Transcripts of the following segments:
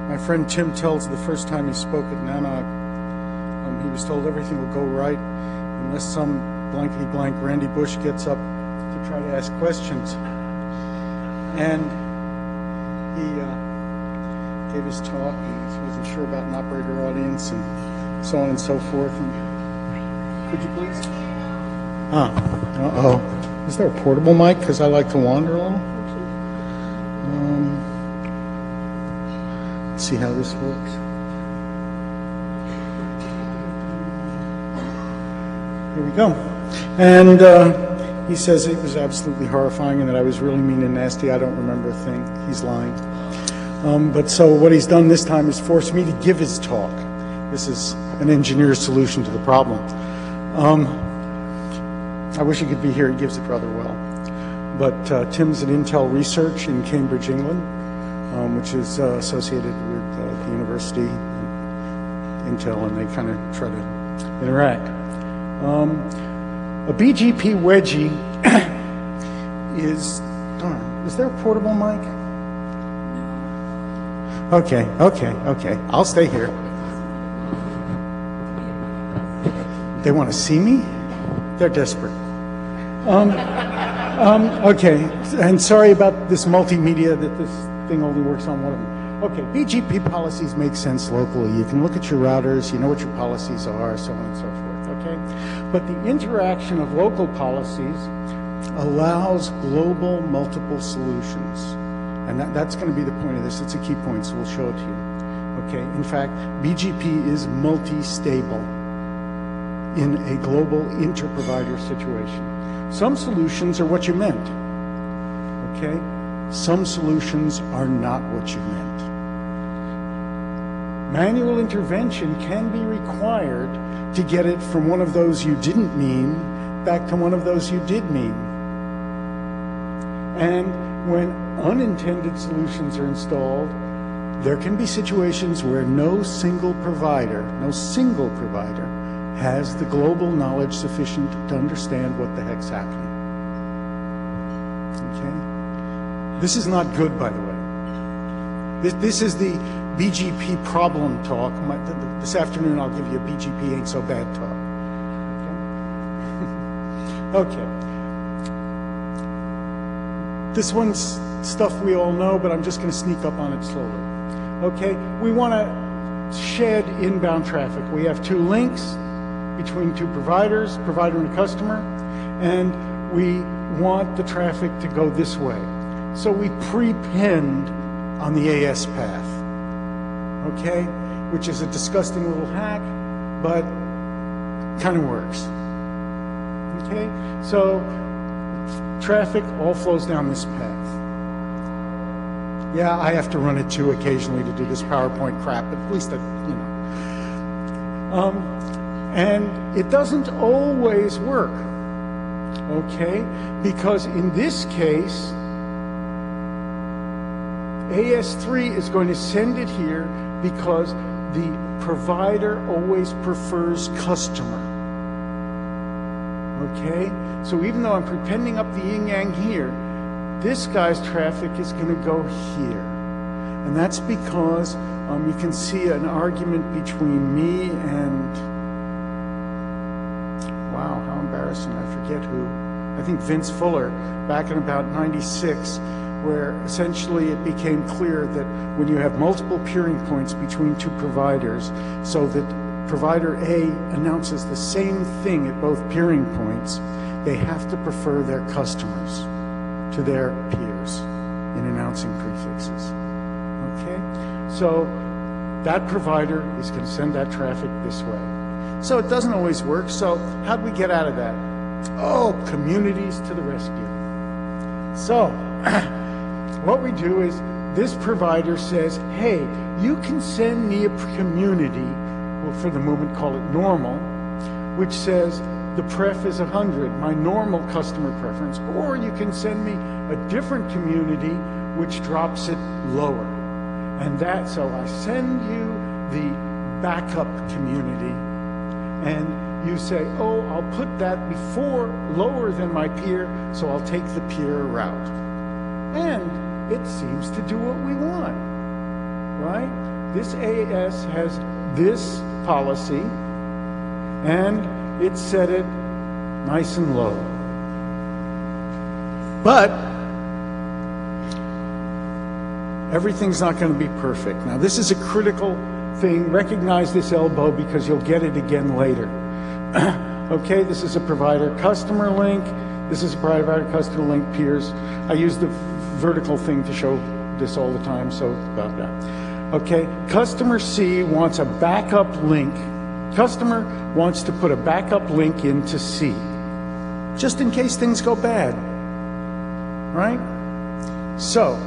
My friend Tim tells the first time he spoke at Nanoc, he was told everything will go right unless some blankety-blank Randy Bush gets up to try to ask questions. And he gave his talk, and he wasn't sure about an operator audience and so on and so forth. And could you please? Uh-oh. Is there a portable mic? Because I like to wander a little. Let's see how this works. Here we go. And he says it was absolutely horrifying and that I was really mean and nasty. I don't remember a thing. He's lying. But so what he's done this time is force me to give his talk. This is an engineer's solution to the problem. I wish he could be here. He gives it rather well. But Tim's at Intel Research in Cambridge, England, which is associated with the university, Intel, and they kind of try to interact. A BGP Wedgie is, darn, is there a portable mic? Okay, I'll stay here. They want to see me? They're desperate. Okay, and sorry about this multimedia, that this thing only works on one of them. Okay, BGP policies make sense locally. You can look at your routers, you know what your policies are, so on and so forth, okay? But the interaction of local policies allows global multiple solutions. And that's going to be the point of this. It's a key point, so we'll show it to you. Okay, in fact, BGP is multi-stable in a global inter-provider situation. Some solutions are what you meant, okay? Some solutions are not what you meant. Manual intervention can be required to get it from one of those you didn't mean back to one of those you did mean. And when unintended solutions are installed, there can be situations where no single provider has the global knowledge sufficient to understand what the heck's happening. Okay? This is not good, by the way. This is the BGP problem talk. This afternoon I'll give you a BGP ain't so bad talk. Okay. Okay. This one's stuff we all know, but I'm just going to sneak up on it slowly. Okay, we want to shed inbound traffic. We have two links between two providers, provider and a customer, and we want the traffic to go this way. So we pre-pinned on the AS path, okay, which is a disgusting little hack, but kind of works. Okay, so traffic all flows down this path. Yeah, I have to run it too occasionally to do this PowerPoint crap, but at least, and it doesn't always work, okay? Because in this case, AS3 is going to send it here because the provider always prefers customer, okay? So even though I'm prepending up the yin-yang here, this guy's traffic is going to go here. And that's because you can see an argument between me and, wow, how embarrassing, I forget who. I think Vince Fuller, back in about '96, where essentially it became clear that when you have multiple peering points between two providers, so that provider A announces the same thing at both peering points, they have to prefer their customers to their peers in announcing prefixes. Okay? So that provider is going to send that traffic this way. So it doesn't always work. So how do we get out of that? Oh, communities to the rescue. So what we do is this provider says, hey, you can send me a community, we'll for the moment call it normal, which says the pref is 100, my normal customer preference, or you can send me a different community which drops it lower. And that, so I send you the backup community, and you say, oh, I'll put that before lower than my peer, so I'll take the peer route. And it seems to do what we want. right? This AS has this policy, and it set it nice and low. But everything's not going to be perfect. Now, this is a critical thing. Recognize this elbow because you'll get it again later. Okay, this is a provider customer link. This is a provider customer link peers. I use the vertical thing to show this all the time, so about that. Okay, customer C wants a backup link. Customer wants to put a backup link into C, just in case things go bad, right? So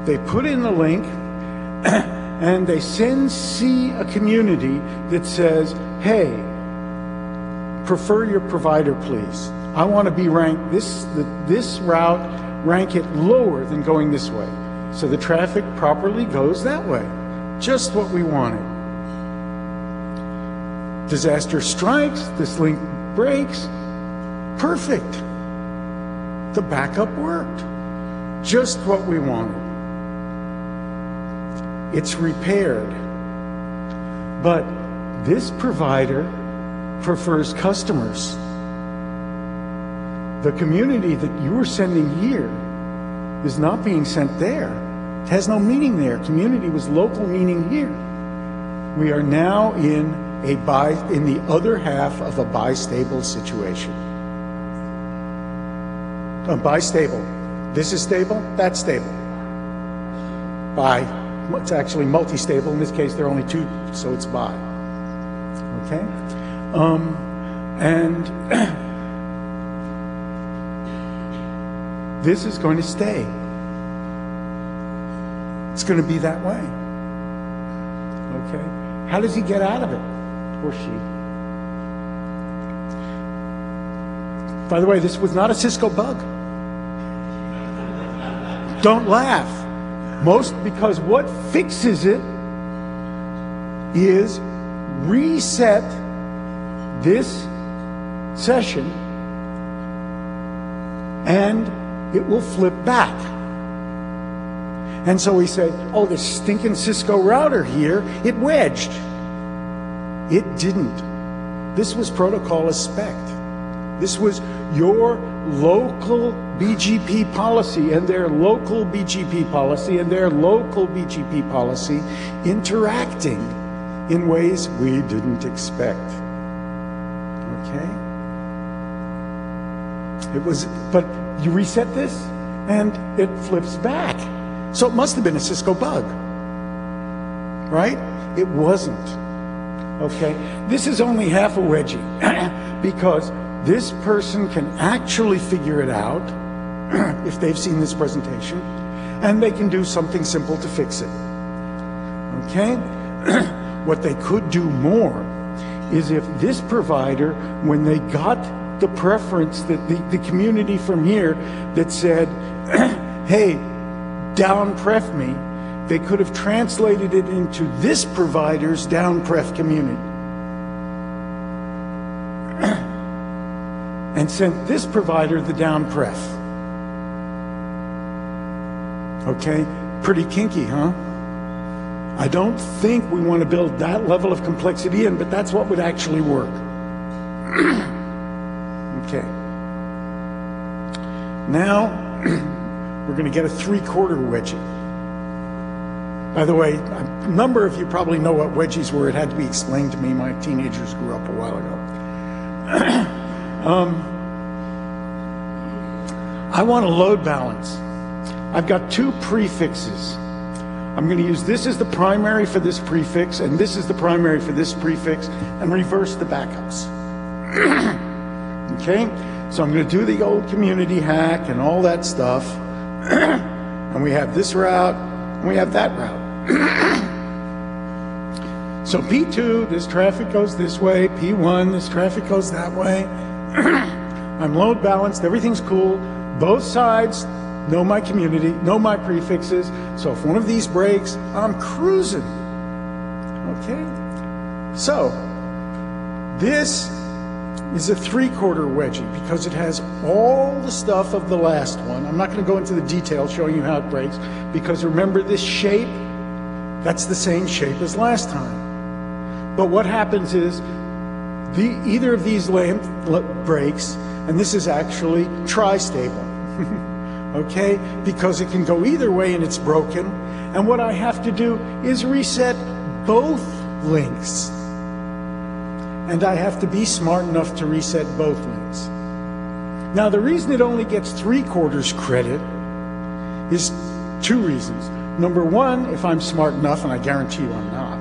they put in the link and they send C a community that says, hey, prefer your provider, please. I want to be ranked, this route, rank it lower than going this way. So the traffic properly goes that way. Just what we wanted. Disaster strikes, this link breaks. Perfect. The backup worked. Just what we wanted. It's repaired. But this provider prefers customers. The community that you were sending here is not being sent there. It has no meaning there. Community was local meaning here. We are now in the other half of a bistable situation. A bistable. This is stable, that's stable. It's actually multi-stable. In this case, there are only two, so it's bi. Okay? And this is going to stay. It's going to be that way. Okay? How does he get out of it? Or she? By the way, this was not a Cisco bug. Don't laugh. Because what fixes it is reset this session and it will flip back. And so we say, oh, this stinking Cisco router here, it wedged. It didn't. This was protocol as spec. This was your local BGP policy and their local BGP policy and their local BGP policy interacting in ways we didn't expect. Okay? But you reset this and it flips back. So it must have been a Cisco bug, right? It wasn't. Okay? This is only half a wedgie because this person can actually figure it out if they've seen this presentation, and they can do something simple to fix it. Okay? What they could do more is if this provider, when they got the preference that the community from here that said, hey, down pref me, they could have translated it into this provider's down pref community. And sent this provider the down pref. Okay? Pretty kinky, huh? I don't think we want to build that level of complexity in, but that's what would actually work. Okay. Now, we're going to get a 3/4 wedgie. By the way, a number of you probably know what wedgies were. It had to be explained to me. My teenagers grew up a while ago. I want a load balance. I've got two prefixes. I'm going to use this as the primary for this prefix, and this is the primary for this prefix, and reverse the backups. Okay? So I'm going to do the old community hack and all that stuff. And we have this route, and we have that route. So P2, this traffic goes this way. P1, this traffic goes that way. I'm load balanced, everything's cool. Both sides know my community, know my prefixes. So if one of these breaks, I'm cruising. Okay? So this is a 3/4 wedgie because it has all the stuff of the last one. I'm not going to go into the details showing you how it breaks because remember this shape? That's the same shape as last time. But what happens is either of these lamp breaks, and this is actually tri-stable, okay? Because it can go either way and it's broken. And what I have to do is reset both links. And I have to be smart enough to reset both links. Now, the reason it only gets 3/4 credit is two reasons. Number one, if I'm smart enough, and I guarantee you I'm not,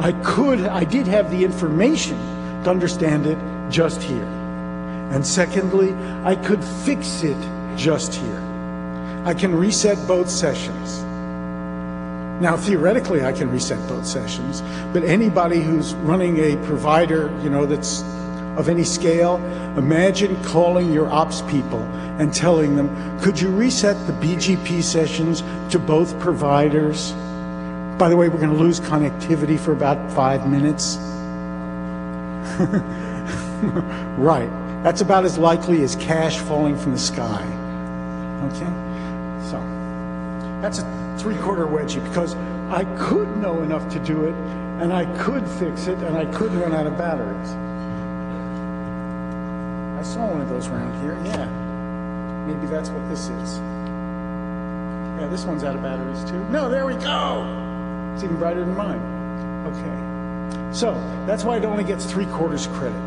I did have the information to understand it just here. And secondly, I could fix it just here. I can reset both sessions. Now, theoretically, I can reset both sessions, but anybody who's running a provider, that's of any scale, imagine calling your ops people and telling them, could you reset the BGP sessions to both providers? By the way, we're going to lose connectivity for about 5 minutes. Right. That's about as likely as cash falling from the sky. Okay? So, that's a 3/4 wedgie, because I could know enough to do it, and I could fix it, and I could run out of batteries. I saw one of those around here, yeah. Maybe that's what this is. Yeah, this one's out of batteries too. No, there we go! It's even brighter than mine. Okay. So, that's why it only gets 3/4 credit.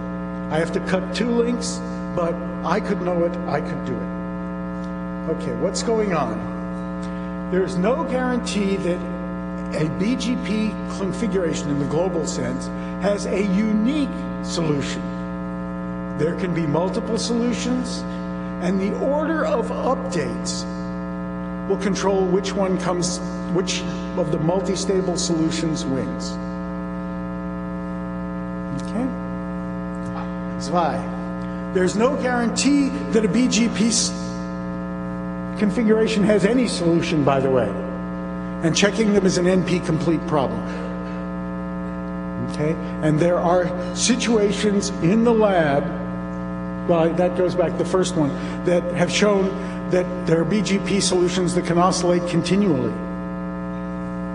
I have to cut 2 links, but I could know it, I could do it. Okay, what's going on? There's no guarantee that a BGP configuration in the global sense has a unique solution. There can be multiple solutions, and the order of updates will control which of the multi-stable solutions wins. Okay? That's why. There's no guarantee that a BGP configuration has any solution, by the way. And checking them is an NP-complete problem. Okay? And there are situations in the lab, well, that goes back to the first one, that have shown that there are BGP solutions that can oscillate continually.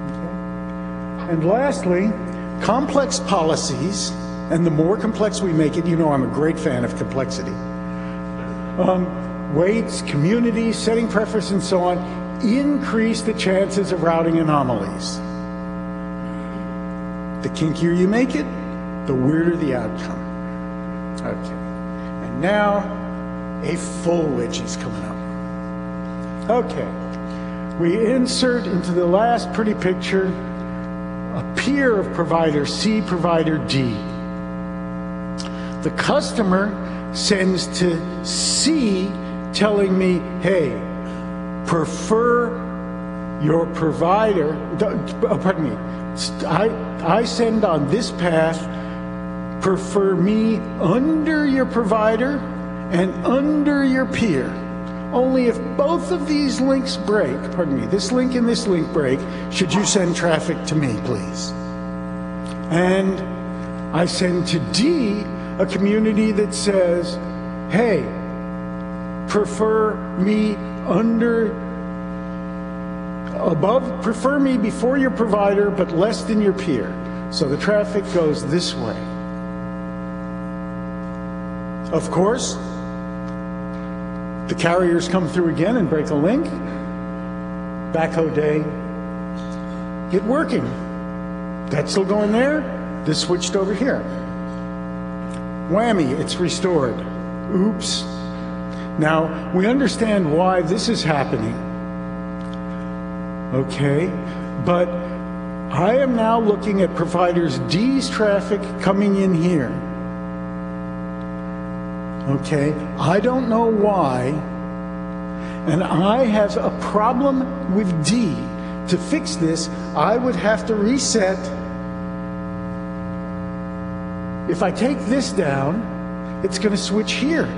Okay? And lastly, complex policies, and the more complex we make it, I'm a great fan of complexity. Weights, communities, setting preference, and so on, increase the chances of routing anomalies. The kinkier you make it, the weirder the outcome. Okay. And now, a full wedgie's coming up. Okay. We insert into the last pretty picture a peer of provider C, provider D. The customer sends to C telling me, hey, prefer your provider, pardon me, I send on this path, prefer me under your provider and under your peer. Only if both of these links break, pardon me, this link and this link break, should you send traffic to me, please. And I send to D a community that says, hey, prefer me prefer me before your provider, but less than your peer. So the traffic goes this way. Of course, the carriers come through again and break a link. Backhoe day, get working. That's still going there. This switched over here. Whammy, it's restored. Oops. Now, we understand why this is happening. Okay, but I am now looking at providers D's traffic coming in here. Okay, I don't know why, and I have a problem with D. To fix this, I would have to reset. If I take this down, it's going to switch here.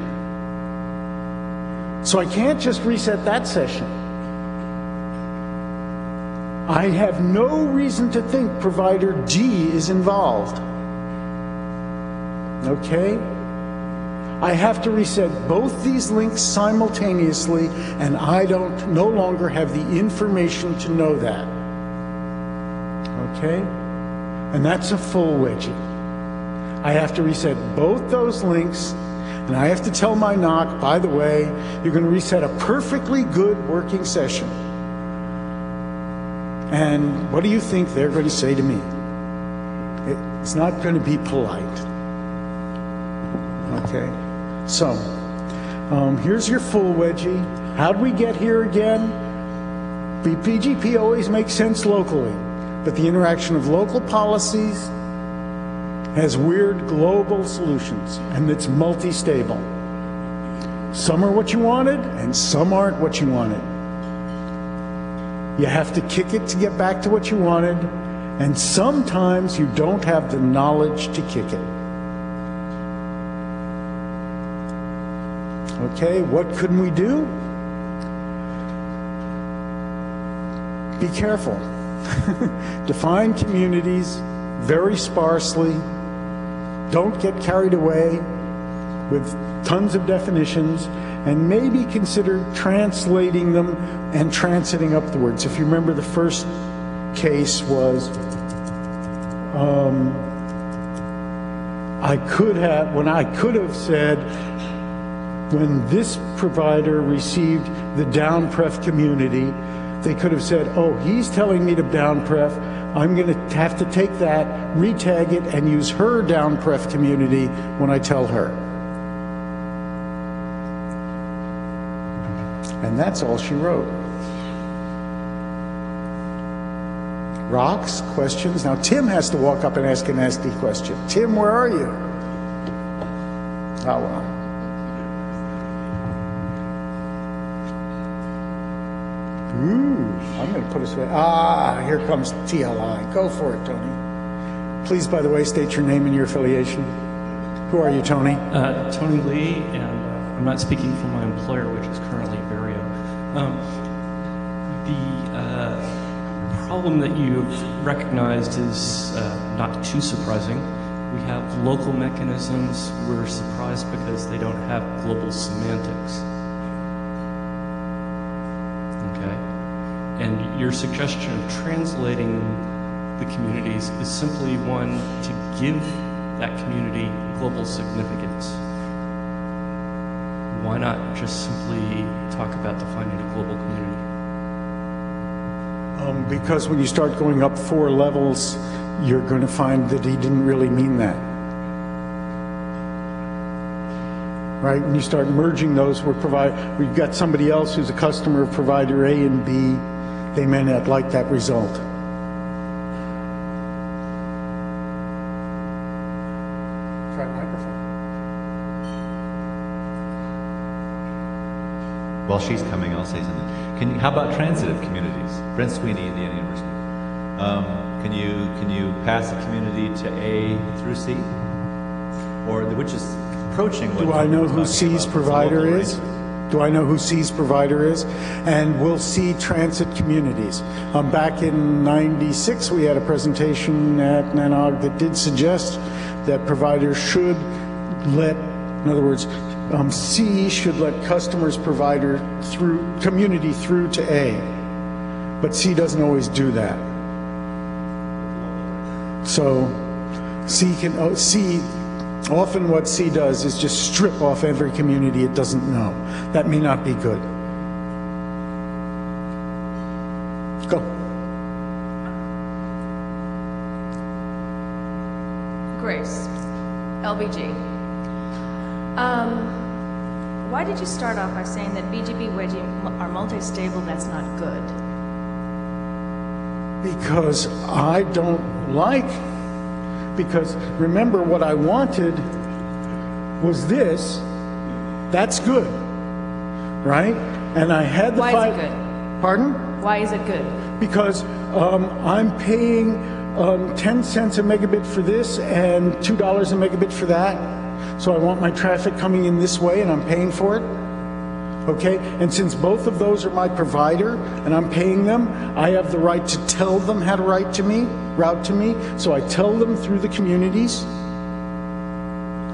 So I can't just reset that session. I have no reason to think provider D is involved. Okay? I have to reset both these links simultaneously, and I no longer have the information to know that. okay? And that's a full wedgie. I have to reset both those links, and I have to tell my NOC, by the way, you're going to reset a perfectly good working session. And what do you think they're going to say to me? It's not going to be polite. Okay? So, here's your full wedgie. How'd we get here again? BGP always makes sense locally, but the interaction of local policies has weird global solutions, and it's multi-stable. Some are what you wanted, and some aren't what you wanted. You have to kick it to get back to what you wanted, and sometimes you don't have the knowledge to kick it. Okay, what couldn't we do? Be careful. Define communities very sparsely. Don't get carried away with tons of definitions, and maybe consider translating them and transiting upwards. If you remember, the first case was I could have said, when this provider received the downpref community, they could have said, oh, he's telling me to downpref, I'm going to have to take that, retag it, and use her downpref community when I tell her. And that's all she wrote. Rocks? Questions? Now Tim has to walk up and ask a nasty question. Tim, where are you? Oh, well. Ooh, I'm going to put us away. Ah, here comes TLI. Go for it, Tony. Please, by the way, state your name and your affiliation. Who are you, Tony? Tony Lee, and I'm not speaking for my employer, which is currently Vario. The problem that you've recognized is not too surprising. We have local mechanisms. We're surprised because they don't have global semantics. Okay? And your suggestion of translating the communities is simply one to give that community global significance. Why not just simply talk about defining a global community? Because when you start going up 4 levels, you're going to find that he didn't really mean that. Right? When you start merging those, we've got somebody else who's a customer of provider A and B, they may not like that result. Try microphone. While she's coming, I'll say something. How about transitive communities? Brent Sweeney, Indiana University. Can you pass a community to A through C, or which is approaching what? Do I know who C's provider is? Do I know who C's provider is? And will C transit communities? Back in '96, we had a presentation at NANOG that did suggest that providers should let, in other words, C should let customers provider through community through to A, but C doesn't always do that. So often what C does is just strip off every community it doesn't know. That may not be good. Go. Grace, LBG. Why did you start off by saying that BGP Wedgie are multi-stable? That's not good. Because I don't like, because remember what I wanted was this, that's good, right? And I had the Why is it good? Pardon? Why is it good? Because I'm paying 10 cents a megabit for this and $2 a megabit for that. So I want my traffic coming in this way and I'm paying for it. Okay, and since both of those are my provider and I'm paying them, I have the right to tell them how to route to me. So I tell them through the communities.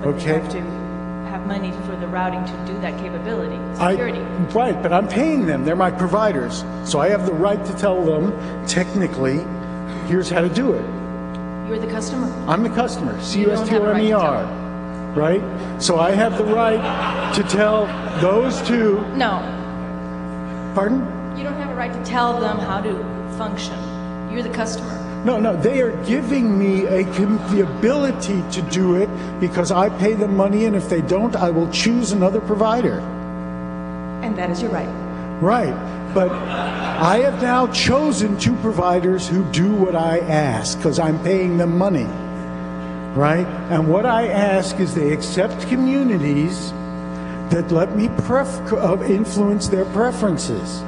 But okay. You have to have money for the routing to do that capability, security. Right, but I'm paying them. They're my providers. So I have the right to tell them, technically, here's how to do it. You're the customer. I'm the customer, You don't have a right to C-U-S-T-O-M-E-R, right? So I have the right to tell those two, No, pardon? you don't have a right to tell them how to function. You're the customer. No, they are giving me the ability to do it because I pay them money, and if they don't, I will choose another provider. And that is your right. Right, but I have now chosen two providers who do what I ask because I'm paying them money, right? And what I ask is they accept communities that let me influence their preferences.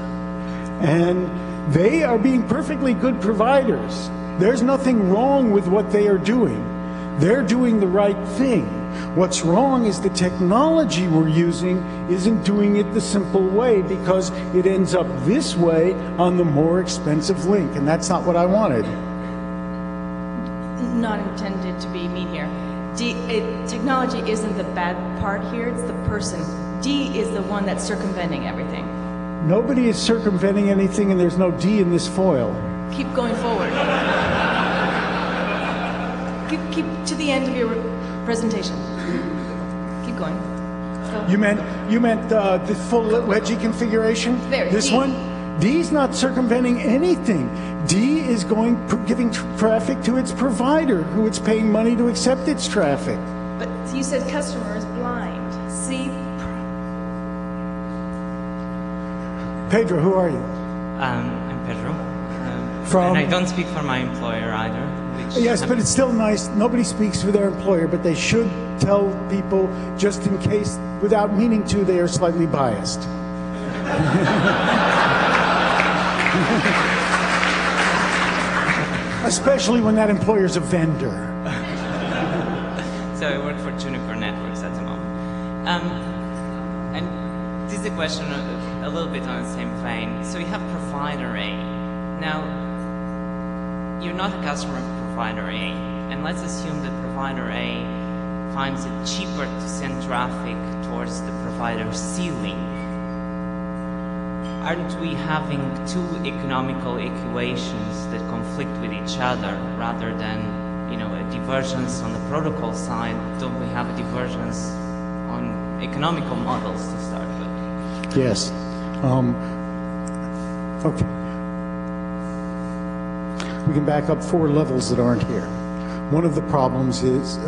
And they are being perfectly good providers. There's nothing wrong with what they are doing. They're doing the right thing. What's wrong is the technology we're using isn't doing it the simple way because it ends up this way on the more expensive link, and that's not what I wanted. Not intended to be mean here. Technology isn't the bad part here, it's the person. D is the one that's circumventing everything. Nobody is circumventing anything, and there's no D in this foil. Keep going forward. Keep to the end of your presentation. Keep going. Go. You meant the full wedgie configuration? There, this D. one? D's not circumventing anything. D is giving traffic to its provider, who it's paying money to accept its traffic. But you said customer is blind. See? Pedro, who are you? I'm Pedro. From? And I don't speak for my employer either. Yes, but it's still nice. Nobody speaks for their employer, but they should tell people, just in case, without meaning to, they are slightly biased. Especially when that employer's a vendor. So I work for Juniper Networks at the moment. And this is a question a little bit on the same vein. So you have provider A. Now, you're not a customer of provider A. And let's assume that provider A finds it cheaper to send traffic towards the provider C link. Aren't we having two economical equations that conflict with each other rather than, a divergence on the protocol side? Don't we have a divergence on economical models to start with? Yes. Okay. We can back up 4 levels that aren't here. One of the problems is,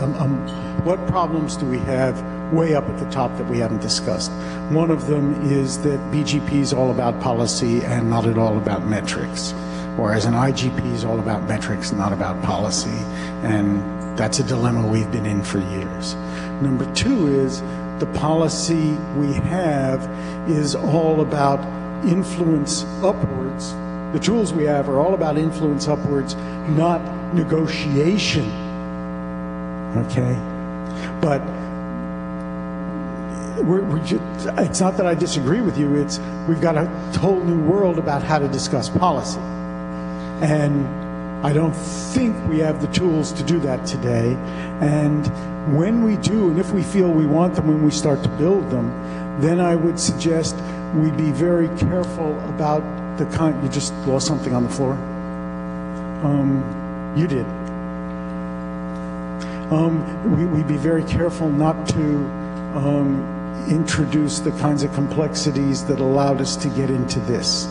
what problems do we have way up at the top that we haven't discussed? One of them is that BGP is all about policy and not at all about metrics, whereas an IGP is all about metrics and not about policy, and that's a dilemma we've been in for years. Number 2 is the policy we have is all about influence upwards. The tools we have are all about influence upwards, not negotiation. Okay? But it's not that I disagree with you, it's we've got a whole new world about how to discuss policy. And I don't think we have the tools to do that today. And when we do, and if we feel we want them when we start to build them, then I would suggest we be very careful about the kind. You just lost something on the floor? You did. We'd be very careful not to introduce the kinds of complexities that allowed us to get into this.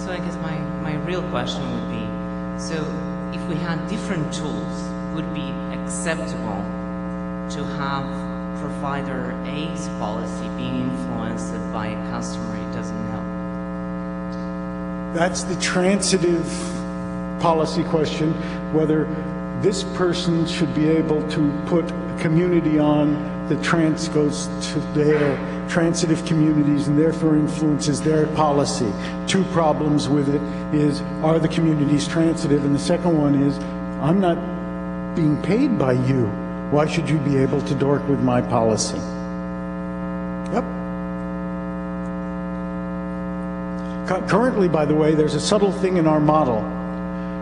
So I guess my real question would be, so if we had different tools, would it be acceptable to have provider A's policy being influenced by a customer it doesn't know? That's the transitive policy question, whether this person should be able to put a community on that goes to their transitive communities and therefore influences their policy. 2 problems with it is, are the communities transitive? And the second one is, I'm not being paid by you. Why should you be able to dork with my policy? Yep. Currently, by the way, there's a subtle thing in our model,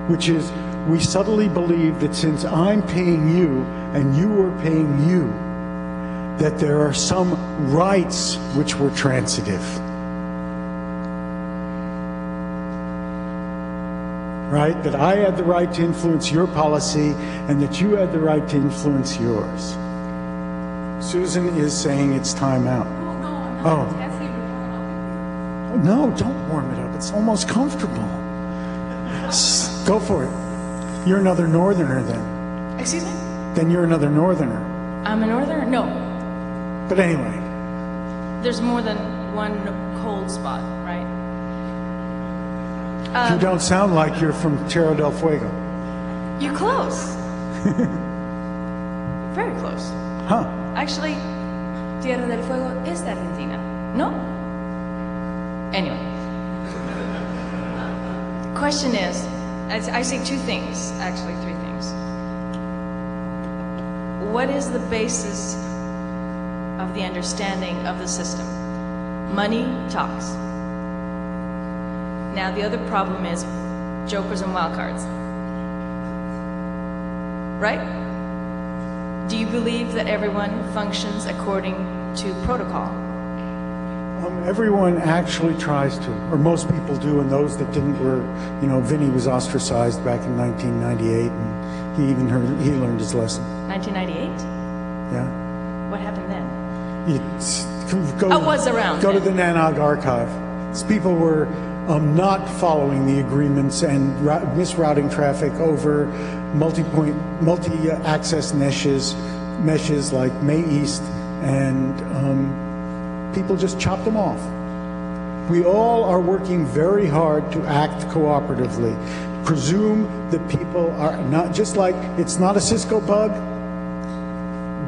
which is we subtly believe that since I'm paying you and you are paying you, that there are some rights which were transitive. right? That I had the right to influence your policy and that you had the right to influence yours. Susan is saying it's time out. Oh. No, don't warm it up. It's almost comfortable. Go for it. You're another northerner then. Excuse me? Then you're another northerner. I'm a northerner? No. But anyway. There's more than one cold spot, right? You don't sound like you're from Tierra del Fuego. You're close. Very close. Huh. Actually, Tierra del Fuego is Argentina. No? Anyway. Question is, I say two things, actually three things. What is the basis of the understanding of the system? Money talks. Now the other problem is jokers and wildcards. Right? Do you believe that everyone functions according to protocol? Everyone actually tries to, or most people do, and those that didn't were, you know, Vinny was ostracized back in 1998, and he learned his lesson. 1998? Yeah. What happened then? I was around Go then. to the Nanog archive. These people were not following the agreements and misrouting traffic over multi-access meshes like May East, and people just chopped them off. We all are working very hard to act cooperatively. Presume that people are not, just like it's not a Cisco bug,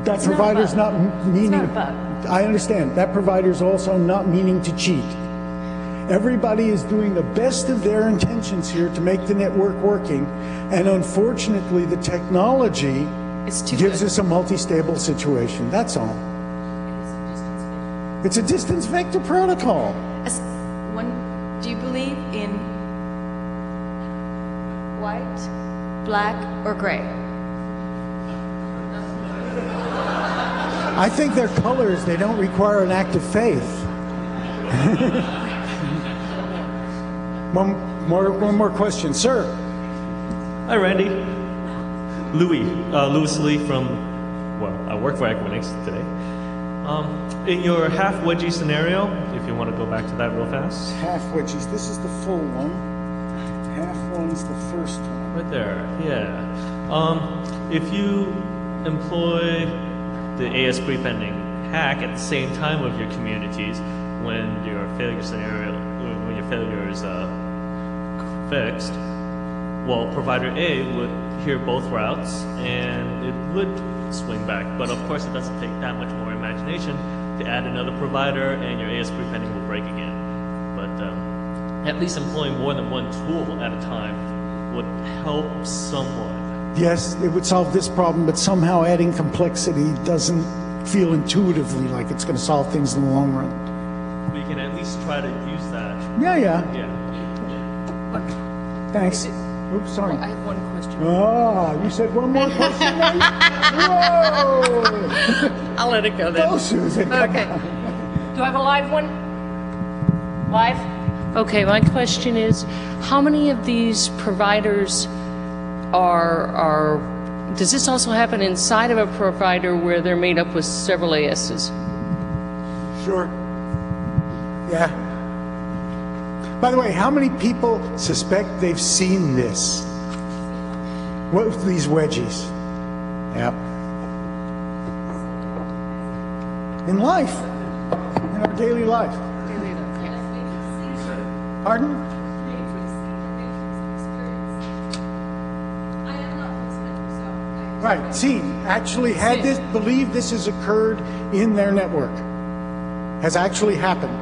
that It's provider's not a bug. not meaning. It's not a bug. I understand. That provider's also not meaning to cheat. Everybody is doing the best of their intentions here to make the network working, and unfortunately the technology gives us a multi-stable situation. That's all. It's a distance vector protocol. Do you believe in white, black, or gray? I think they're colors. They don't require an act of faith. One more question, sir. Hi, Randy. Louis Lee from, well, I work for Equinix today. In your half wedgie scenario, if you want to go back to that real fast. Half wedgies. This is the full one. Half one's the first one. Right there, yeah. If you employ the AS prepending hack at the same time with your communities, when your failure scenario, when your failure is fixed, well, provider A would hear both routes and it would swing back. But of course, it doesn't take that much more imagination to add another provider and your AS prepending will break again. But at least employing more than one tool at a time would help somewhat. Yes, it would solve this problem, but somehow adding complexity doesn't feel intuitively like it's going to solve things in the long run. We can at least try to use that. Yeah. Yeah. Thanks. Oops, sorry. I have one question. Ah, you said one more question, Nate? Whoa! I'll let it go then. Go, Susan. Come Okay. on. Do I have a live one? Live? Okay, my question is, how many of these providers are does this also happen inside of a provider where they're made up with several ASs? Sure. Yeah. By the way, how many people suspect they've seen this? What with these wedgies? Yep. In life. In our daily life. Pardon? Right, seen. Actually had this, believe this has occurred in their network. Has actually happened.